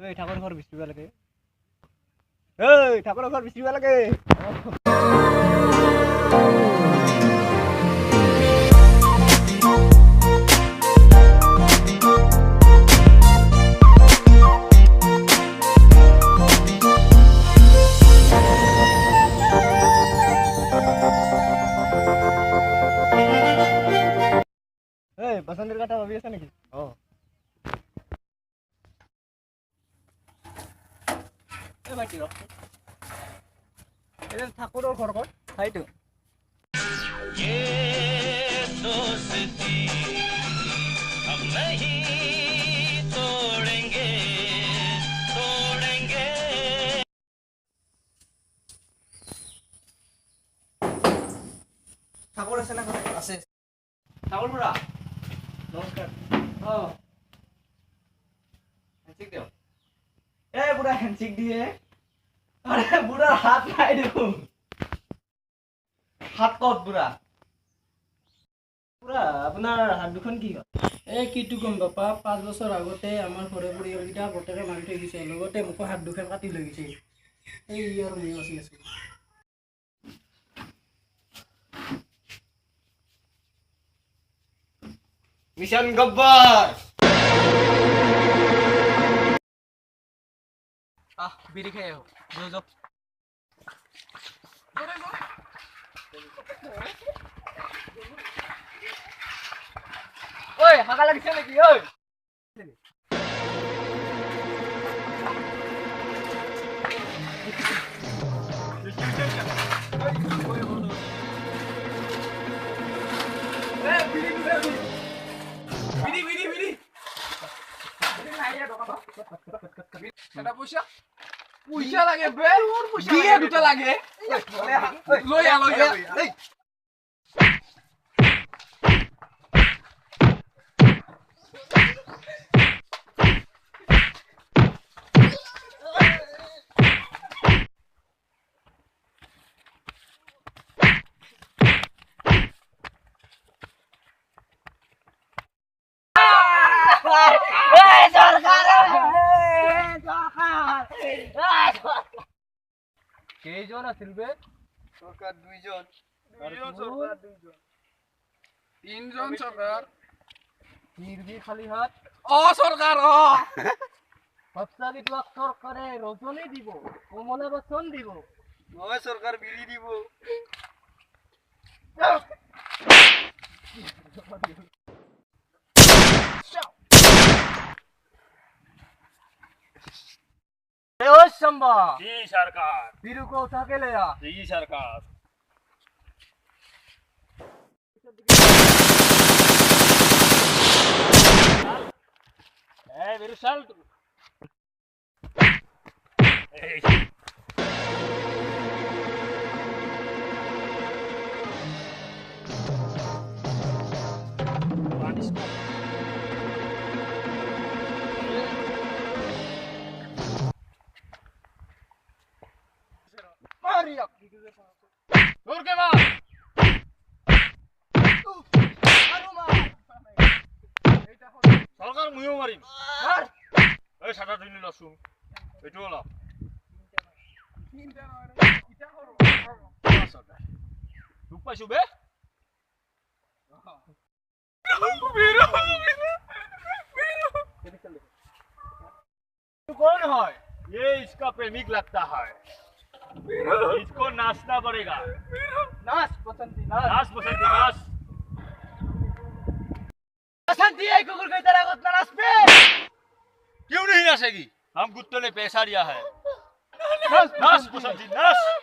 এই ঠাকুৰ ঘৰ বিচৰিব লাগে এই ঠাকুৰ ঘৰ বিচৰিব লাগে এই পছন্দেৰ কথা ভাবি আছে নেকি এই ভাইটি এই ঠাকুৰৰ ঘৰ ক'ত সেইটো ঠাকুৰ আছে না আছে ঠাকুৰ বুঢ়া নমস্কাৰ হ্যান্ডশেক দিও এ বুঢ়া হ্যান্ডশেক দিয়ে আৰে বুঢ়া হাত নাই দেখোন হাত কত বুঢ়া বুঢ়া আপোনাৰ হাত দুখন কি হ'ল এই কিটো গম বাপা 5 বছৰ আগতে আমাৰ ঘৰে পৰিয়ালকেইটা গোটেই মাৰি থৈ গৈছে লগতে মোক হাত দুখন কাটি লৈ গৈছে এই ইয়াৰ মই আছি মিশন গব্বর বিড়ি খেয়ে हो जो ওই হাগা লাগিছে নাকি ওই এটা পয়সা পয়সা লাগে বে দিয়ে দুটা লাগে লই আ এই কেইজন আছিল বে সরকার দুইজন সরকার দুইজন তিনজন সরকার নির্বি খালি হাত সরকার সপ্তাহে তোমাক সরকারে রজনী দিব কমলা বচন দিব নয় সরকার বিড়ি দিব शंबा जी सरकार बीरू को उठा के ले आ जी सरकार ए मेरे साल के बाद সরকার মুইও মারিম এই সাটা দিন লসুম এটু হলো তিনটা নয় এটা করো সরকার দুঃখ পাইছো বে कौन है ये इसका प्रेमिक लगता है इसको नाचना पड़ेगा नाच बसंती नाच बसंती नाच बसंती एक कुकुर की तरह उतना नाच पे क्यों नहीं नाचेगी हम गुत्तों ने पैसा दिया है नाच बसंती नाच